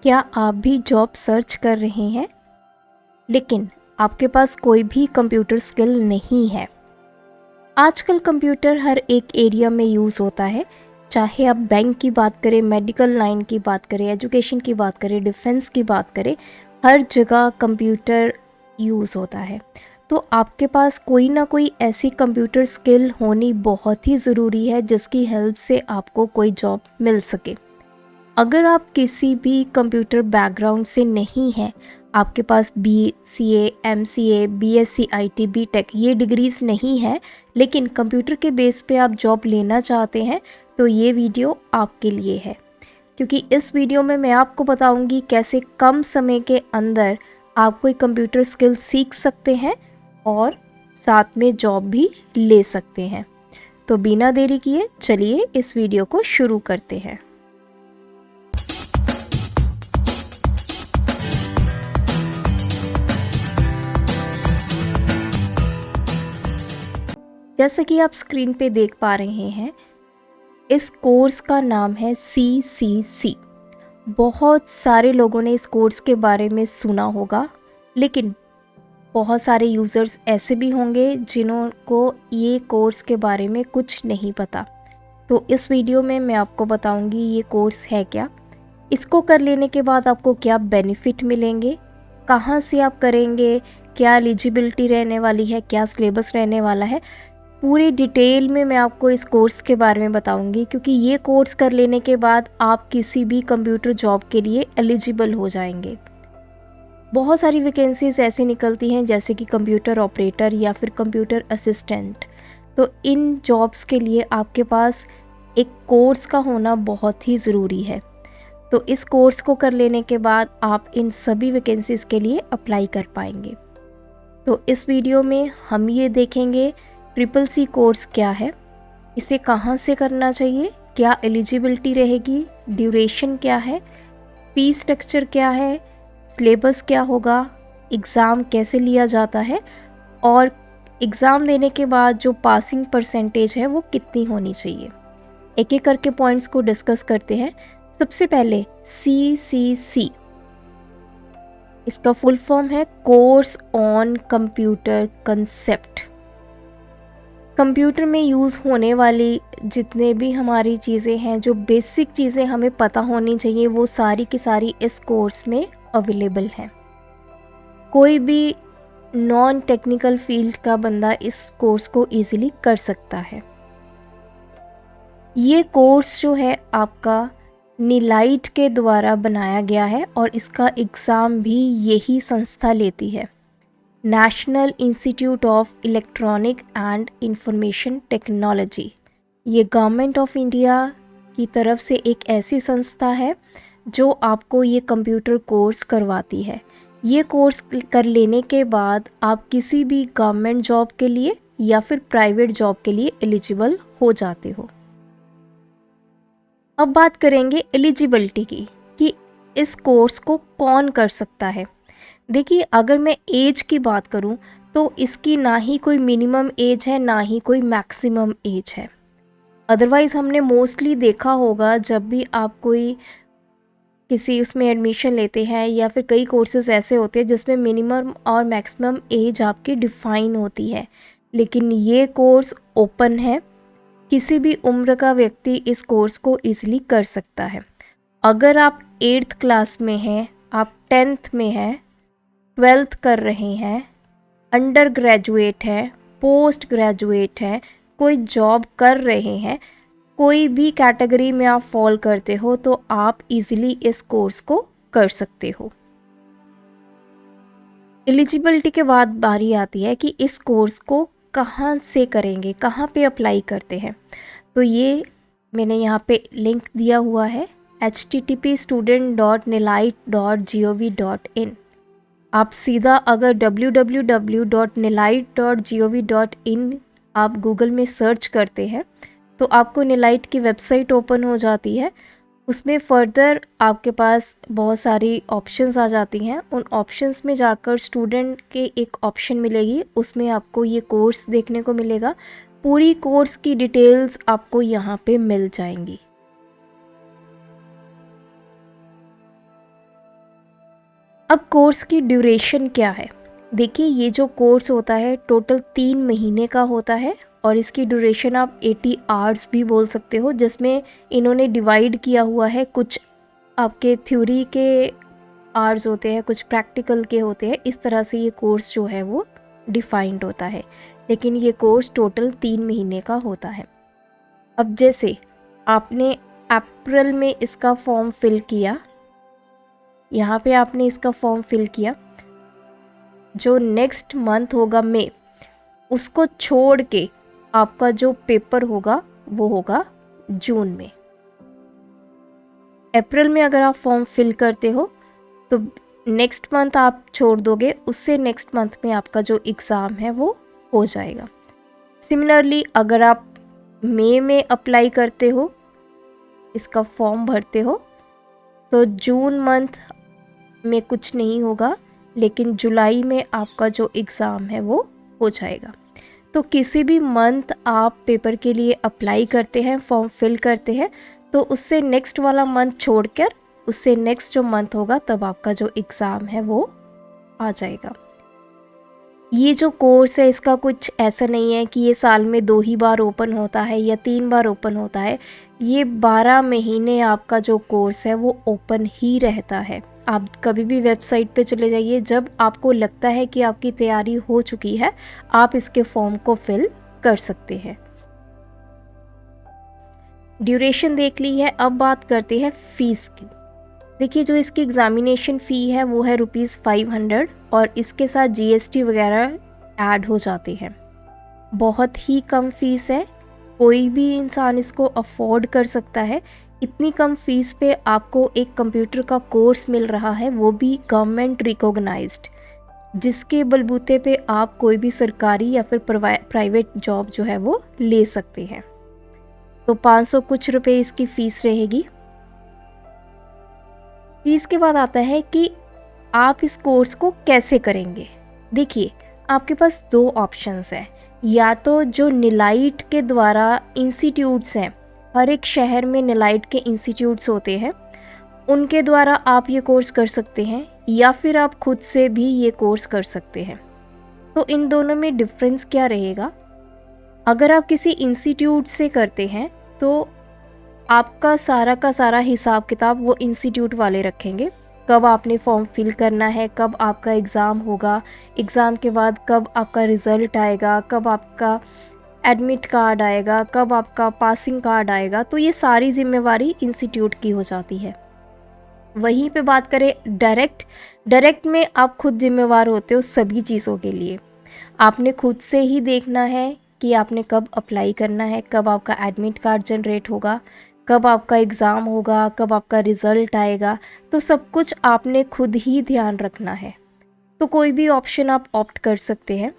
क्या आप भी जॉब सर्च कर रहे हैं लेकिन आपके पास कोई भी कंप्यूटर स्किल नहीं है? आजकल कंप्यूटर हर एक एरिया में यूज़ होता है, चाहे आप बैंक की बात करें, मेडिकल लाइन की बात करें, एजुकेशन की बात करें, डिफेंस की बात करें, हर जगह कंप्यूटर यूज़ होता है। तो आपके पास कोई ना कोई ऐसी कंप्यूटर स्किल होनी बहुत ही ज़रूरी है जिसकी हेल्प से आपको कोई जॉब मिल सके। अगर आप किसी भी कंप्यूटर बैकग्राउंड से नहीं हैं, आपके पास BCA, MCA, BSc IT, BTech ये डिग्रीज़ नहीं है, लेकिन कंप्यूटर के बेस पे आप जॉब लेना चाहते हैं, तो ये वीडियो आपके लिए है। क्योंकि इस वीडियो में मैं आपको बताऊंगी कैसे कम समय के अंदर आप कोई कंप्यूटर स्किल सीख सकते हैं और साथ में जॉब भी ले सकते हैं। तो बिना देरी किए चलिए इस वीडियो को शुरू करते हैं। जैसा कि आप स्क्रीन पे देख पा रहे हैं, इस कोर्स का नाम है CCC। बहुत सारे लोगों ने इस कोर्स के बारे में सुना होगा, लेकिन बहुत सारे यूज़र्स ऐसे भी होंगे जिन्हों को ये कोर्स के बारे में कुछ नहीं पता। तो इस वीडियो में मैं आपको बताऊंगी ये कोर्स है क्या, इसको कर लेने के बाद आपको क्या बेनिफिट मिलेंगे, कहाँ से आप करेंगे, क्या एलिजिबिलिटी रहने वाली है, क्या सिलेबस रहने वाला है। पूरी डिटेल में मैं आपको इस कोर्स के बारे में बताऊंगी, क्योंकि ये कोर्स कर लेने के बाद आप किसी भी कंप्यूटर जॉब के लिए एलिजिबल हो जाएंगे। बहुत सारी वैकेंसीज ऐसी निकलती हैं जैसे कि कंप्यूटर ऑपरेटर या फिर कंप्यूटर असिस्टेंट। तो इन जॉब्स के लिए आपके पास एक कोर्स का होना बहुत ही ज़रूरी है। तो इस कोर्स को कर लेने के बाद आप इन सभी वैकेंसीज के लिए अप्लाई कर पाएंगे। तो इस वीडियो में हम ये देखेंगे CCC कोर्स क्या है, इसे कहाँ से करना चाहिए, क्या एलिजिबिलिटी रहेगी, ड्यूरेशन क्या है, फीस स्ट्रक्चर क्या है, सिलेबस क्या होगा, एग्ज़ाम कैसे लिया जाता है और एग्ज़ाम देने के बाद जो पासिंग परसेंटेज है वो कितनी होनी चाहिए। एक एक करके पॉइंट्स को डिस्कस करते हैं। सबसे पहले CCC, इसका फुल फॉर्म है course on computer concept. Computer में यूज़ होने वाली जितने भी हमारी चीज़ें हैं, जो बेसिक चीज़ें हमें पता होनी चाहिए, वो सारी की सारी इस कोर्स में अवेलेबल हैं। कोई भी नॉन टेक्निकल फील्ड का बंदा इस कोर्स को इजीली कर सकता है। ये कोर्स जो है आपका निलाइट के द्वारा बनाया गया है और इसका एग्ज़ाम भी यही संस्था लेती है, national institute of electronic and information technology. ये गवर्नमेंट ऑफ इंडिया की तरफ से एक ऐसी संस्था है जो आपको ये कंप्यूटर कोर्स करवाती है। ये कोर्स कर लेने के बाद आप किसी भी गवर्नमेंट जॉब के लिए या फिर प्राइवेट जॉब के लिए एलिजिबल हो जाते हो। अब बात करेंगे एलिजिबिलिटी की कि इस कोर्स को कौन कर सकता है। देखिए, अगर मैं एज की बात करूं तो इसकी ना ही कोई मिनिमम एज है ना ही कोई मैक्सिमम एज है। अदरवाइज़ हमने मोस्टली देखा होगा जब भी आप कोई किसी उसमें एडमिशन लेते हैं या फिर कई कोर्सेज ऐसे होते हैं जिसमें मिनिमम और मैक्सिमम एज आपकी डिफ़ाइन होती है, लेकिन ये कोर्स ओपन है, किसी भी उम्र का व्यक्ति इस कोर्स को ईज़िली कर सकता है। अगर आप 8th क्लास में हैं, आप 10th में हैं, 12th कर रहे हैं, अंडर ग्रेजुएट हैं, पोस्ट ग्रेजुएट हैं, कोई जॉब कर रहे हैं, कोई भी कैटेगरी में आप फॉल करते हो तो आप इजीली इस कोर्स को कर सकते हो। एलिजिबिलिटी के बाद बारी आती है कि इस कोर्स को कहाँ से करेंगे, कहाँ पे अप्लाई करते हैं। तो ये मैंने यहाँ पे लिंक दिया हुआ है http://student.nilite.gov.in। आप सीधा अगर www.nilite.gov.in आप गूगल में सर्च करते हैं तो आपको निलाइट की वेबसाइट ओपन हो जाती है। उसमें फर्दर आपके पास बहुत सारी ऑप्शंस आ जाती हैं। उन ऑप्शंस में जाकर स्टूडेंट के एक ऑप्शन मिलेगी, उसमें आपको ये कोर्स देखने को मिलेगा। पूरी कोर्स की डिटेल्स आपको यहाँ पे मिल जाएंगी। अब कोर्स की ड्यूरेशन क्या है? देखिए, ये जो कोर्स होता है टोटल 3 महीने का होता है और इसकी ड्यूरेशन आप 80 आवर्स भी बोल सकते हो, जिसमें इन्होंने डिवाइड किया हुआ है। कुछ आपके थ्योरी के आवर्स होते हैं, कुछ प्रैक्टिकल के होते हैं। इस तरह से ये कोर्स जो है वो डिफाइंड होता है, लेकिन ये कोर्स टोटल 3 महीने का होता है। अब जैसे आपने अप्रैल में इसका फॉर्म फिल किया, यहाँ पे आपने इसका फॉर्म फिल किया, जो नेक्स्ट मंथ होगा मई, उसको छोड़ के आपका जो पेपर होगा वो होगा जून में। अप्रैल में अगर आप फॉर्म फिल करते हो तो नेक्स्ट मंथ आप छोड़ दोगे, उससे नेक्स्ट मंथ में आपका जो एग्ज़ाम है वो हो जाएगा। सिमिलरली अगर आप मई में अप्लाई करते हो, इसका फॉर्म भरते हो, तो जून मंथ में कुछ नहीं होगा, लेकिन जुलाई में आपका जो एग्ज़ाम है वो हो जाएगा। तो किसी भी मंथ आप पेपर के लिए अप्लाई करते हैं, फॉर्म फिल करते हैं, तो उससे नेक्स्ट वाला मंथ छोड़कर उससे नेक्स्ट जो मंथ होगा तब आपका जो एग्ज़ाम है वो आ जाएगा। ये जो कोर्स है इसका कुछ ऐसा नहीं है कि ये साल में 2 ही बार ओपन होता है या 3 बार ओपन होता है। ये 12 महीने आपका जो कोर्स है वो ओपन ही रहता है। आप कभी भी वेबसाइट पे चले जाइए, जब आपको लगता है कि आपकी तैयारी हो चुकी है, आप इसके फॉर्म को फिल कर सकते हैं। ड्यूरेशन देख ली है, अब बात करते हैं फ़ीस की। देखिए, जो इसकी एग्ज़ामिनेशन फ़ी है वो है ₹500 और इसके साथ GST वगैरह ऐड हो जाते हैं। बहुत ही कम फ़ीस है, कोई भी इंसान इसको अफोर्ड कर सकता है। इतनी कम फ़ीस पे आपको एक कंप्यूटर का कोर्स मिल रहा है, वो भी गवर्नमेंट रिकॉग्नाइज्ड, जिसके बलबूते पे आप कोई भी सरकारी या फिर प्राइवेट जॉब जो है वो ले सकते हैं। तो 500 कुछ रुपए इसकी फ़ीस रहेगी। फ़ीस के बाद आता है कि आप इस कोर्स को कैसे करेंगे। देखिए, आपके पास 2 ऑप्शंस हैं। या तो जो निलाइट के द्वारा इंस्टीट्यूट्स हैं, हर एक शहर में निलाइट के इंस्टीट्यूट्स होते हैं, उनके द्वारा आप ये कोर्स कर सकते हैं, या फिर आप खुद से भी ये कोर्स कर सकते हैं। तो इन दोनों में डिफरेंस क्या रहेगा? अगर आप किसी इंस्टीट्यूट से करते हैं तो आपका सारा का सारा हिसाब किताब वो इंस्टीट्यूट वाले रखेंगे। कब आपने फॉर्म फिल करना है, कब आपका एग्ज़ाम होगा, एग्ज़ाम के बाद कब आपका रिज़ल्ट आएगा, कब आपका एडमिट कार्ड आएगा, कब आपका पासिंग कार्ड आएगा, तो ये सारी जिम्मेवारी इंस्टीट्यूट की हो जाती है। वहीं पे बात करें डायरेक्ट में आप खुद जिम्मेवार होते हो सभी चीज़ों के लिए। आपने खुद से ही देखना है कि आपने कब अप्लाई करना है, कब आपका एडमिट कार्ड जनरेट होगा, कब आपका एग्ज़ाम होगा, कब आपका रिज़ल्ट आएगा, तो सब कुछ आपने खुद ही ध्यान रखना है। तो कोई भी ऑप्शन आप ऑप्ट कर सकते हैं।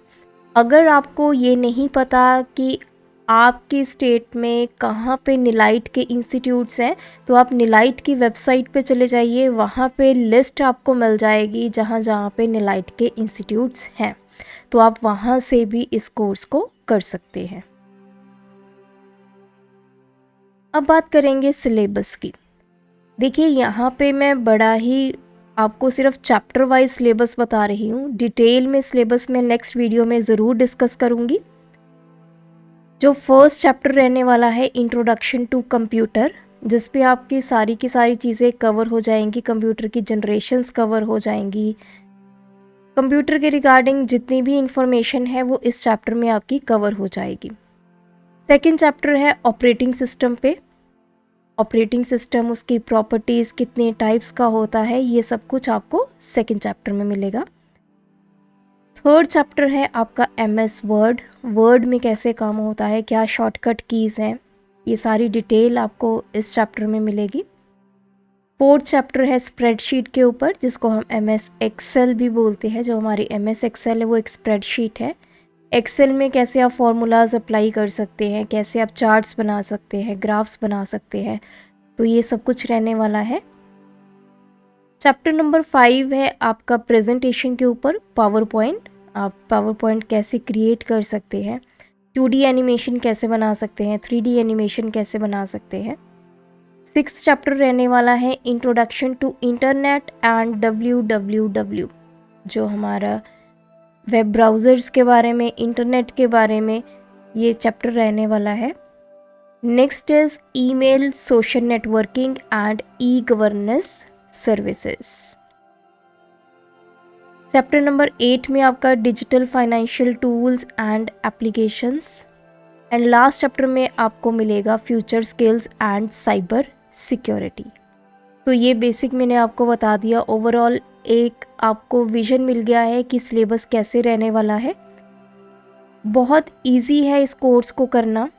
अगर आपको ये नहीं पता कि आपके स्टेट में कहाँ पे निलाइट के इंस्टीट्यूट्स हैं, तो आप निलाइट की वेबसाइट पे चले जाइए, वहाँ पे लिस्ट आपको मिल जाएगी जहाँ जहाँ पे निलाइट के इंस्टीट्यूट्स हैं, तो आप वहाँ से भी इस कोर्स को कर सकते हैं। अब बात करेंगे सिलेबस की। देखिए, यहाँ पे मैं बड़ा ही आपको सिर्फ चैप्टर वाइज सिलेबस बता रही हूँ। डिटेल में सिलेबस में नेक्स्ट वीडियो में ज़रूर डिस्कस करूँगी। जो फर्स्ट चैप्टर रहने वाला है इंट्रोडक्शन टू कंप्यूटर, जिस पे आपकी सारी की सारी चीज़ें कवर हो जाएंगी, कंप्यूटर की जनरेशन्स कवर हो जाएंगी, कंप्यूटर के रिगार्डिंग जितनी भी इंफॉर्मेशन है वो इस चैप्टर में आपकी कवर हो जाएगी। सेकेंड चैप्टर है ऑपरेटिंग सिस्टम पे। ऑपरेटिंग सिस्टम, उसकी प्रॉपर्टीज़, कितने टाइप्स का होता है, ये सब कुछ आपको सेकेंड चैप्टर में मिलेगा। थर्ड चैप्टर है आपका MS वर्ड। वर्ड में कैसे काम होता है, क्या शॉर्टकट कीज़ हैं, ये सारी डिटेल आपको इस चैप्टर में मिलेगी। फोर्थ चैप्टर है स्प्रेडशीट के ऊपर, जिसको हम MS एक्सेल भी बोलते हैं। जो हमारी MS एक्सेल है वो एक स्प्रेडशीट है। एक्सेल में कैसे आप फॉर्मूलाज अप्लाई कर सकते हैं, कैसे आप चार्ट्स बना सकते हैं, ग्राफ्स बना सकते हैं, तो ये सब कुछ रहने वाला है। चैप्टर नंबर 5 है आपका प्रेजेंटेशन के ऊपर, पावर पॉइंट। आप पावर पॉइंट कैसे क्रिएट कर सकते हैं, 2D एनिमेशन कैसे बना सकते हैं, 3D एनिमेशन कैसे बना सकते हैं। 6th चैप्टर रहने वाला है introduction to internet and www, जो हमारा वेब ब्राउज़र्स के बारे में, इंटरनेट के बारे में ये चैप्टर रहने वाला है। Next is email, social networking and e governance services. Chapter number 8 में आपका digital financial tools and applications, and last chapter में आपको मिलेगा future skills and cyber security. तो ये बेसिक मैंने आपको बता दिया। ओवरऑल एक आपको विजन मिल गया है कि सिलेबस कैसे रहने वाला है। बहुत इजी है इस कोर्स को करना,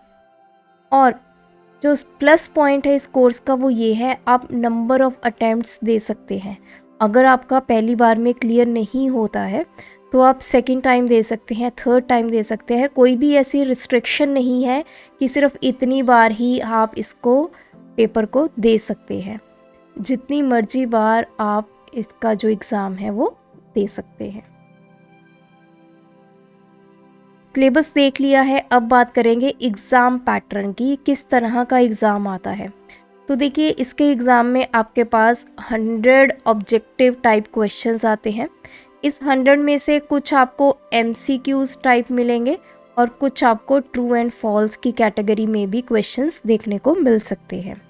और जो प्लस पॉइंट है इस कोर्स का वो ये है, आप नंबर ऑफ़ अटेम्प्ट्स दे सकते हैं। अगर आपका पहली बार में क्लियर नहीं होता है तो आप सेकंड टाइम दे सकते हैं, थर्ड टाइम दे सकते हैं। कोई भी ऐसी रिस्ट्रिक्शन नहीं है कि सिर्फ इतनी बार ही आप इसको पेपर को दे सकते हैं। जितनी मर्जी बार आप इसका जो एग्ज़ाम है वो दे सकते हैं। सिलेबस देख लिया है, अब बात करेंगे एग्ज़ाम पैटर्न की, किस तरह का एग्ज़ाम आता है। तो देखिए, इसके एग्ज़ाम में आपके पास 100 ऑब्जेक्टिव टाइप क्वेश्चंस आते हैं। इस 100 में से कुछ आपको MCQs टाइप मिलेंगे और कुछ आपको ट्रू एंड फॉल्स की कैटेगरी में भी क्वेश्चंस देखने को मिल सकते हैं।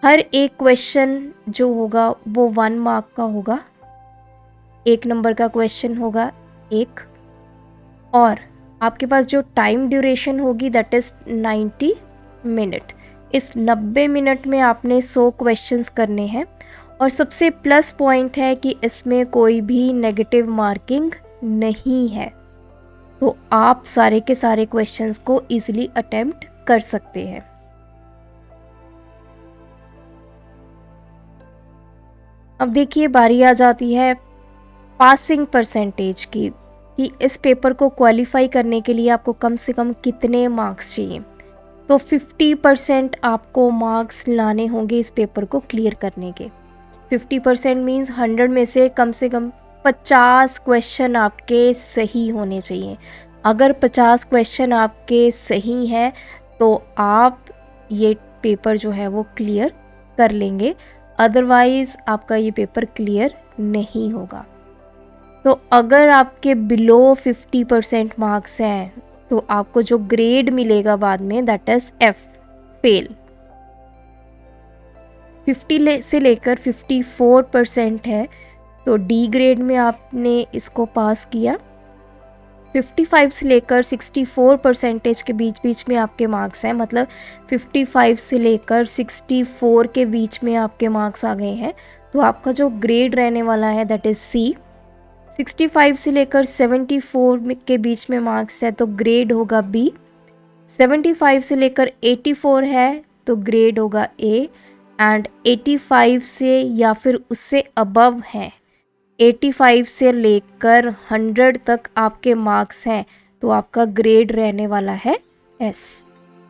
हर एक क्वेश्चन जो होगा वो 1 मार्क का होगा, 1 नंबर का क्वेश्चन होगा एक, और आपके पास जो टाइम ड्यूरेशन होगी दैट इज़ 90 मिनट। इस 90 मिनट में आपने 100 क्वेश्चंस करने हैं, और सबसे प्लस पॉइंट है कि इसमें कोई भी नेगेटिव मार्किंग नहीं है, तो आप सारे के सारे क्वेश्चंस को इजीली अटेम्प्ट कर सकते हैं। अब देखिए, बारी आ जाती है पासिंग परसेंटेज की, कि इस पेपर को क्वालिफाई करने के लिए आपको कम से कम कितने मार्क्स चाहिए। तो 50% आपको मार्क्स लाने होंगे इस पेपर को क्लियर करने के। 50% मीन्स 100 में से कम 50 क्वेश्चन आपके सही होने चाहिए। अगर 50 क्वेश्चन आपके सही हैं तो आप ये पेपर जो है वो क्लियर कर लेंगे, अदरवाइज़ आपका ये पेपर क्लियर नहीं होगा। तो अगर आपके बिलो 50% मार्क्स हैं तो आपको जो ग्रेड मिलेगा बाद में दैट इज़ F, फेल। 50 से लेकर 54% है तो D ग्रेड में आपने इसको पास किया। 55 से लेकर 64% के बीच में आपके मार्क्स हैं, मतलब 55 से लेकर 64 के बीच में आपके मार्क्स आ गए हैं, तो आपका जो ग्रेड रहने वाला है दैट इज़ C। 65 से लेकर 74 के बीच में मार्क्स है तो ग्रेड होगा B। 75 से लेकर 84 है तो ग्रेड होगा A, एंड 85 से या फिर उससे अबव हैं, 85 से लेकर 100 तक आपके मार्क्स हैं तो आपका ग्रेड रहने वाला है S।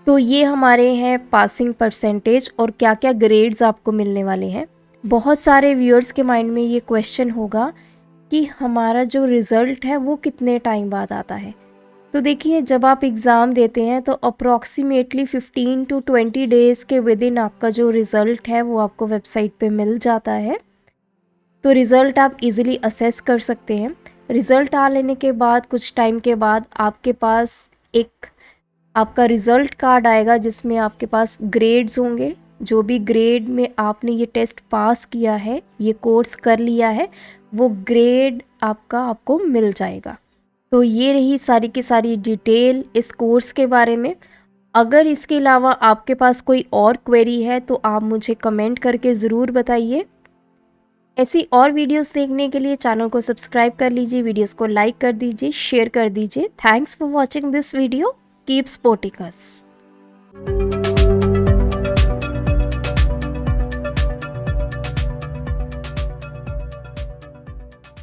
तो ये हमारे हैं पासिंग परसेंटेज और क्या क्या ग्रेड्स आपको मिलने वाले हैं। बहुत सारे व्यूअर्स के माइंड में ये क्वेश्चन होगा कि हमारा जो रिज़ल्ट है वो कितने टाइम बाद आता है। तो देखिए, जब आप एग्ज़ाम देते हैं तो अप्रॉक्सीमेटली 15 to 20 डेज़ के विद इन आपका जो रिज़ल्ट है वो आपको वेबसाइट पे मिल जाता है। तो रिज़ल्ट आप इजीली असेस कर सकते हैं। रिज़ल्ट आ लेने के बाद कुछ टाइम के बाद आपके पास एक आपका रिज़ल्ट कार्ड आएगा जिसमें आपके पास ग्रेड्स होंगे। जो भी ग्रेड में आपने ये टेस्ट पास किया है, ये कोर्स कर लिया है, वो ग्रेड आपको मिल जाएगा। तो ये रही सारी की सारी डिटेल इस कोर्स के बारे में। अगर इसके अलावा आपके पास कोई और क्वेरी है तो आप मुझे कमेंट करके ज़रूर बताइए। ऐसी और वीडियोस देखने के लिए चैनल को सब्सक्राइब कर लीजिए, वीडियोस को लाइक कर दीजिए, शेयर कर दीजिए। Thanks for watching this video. Keep supporting us.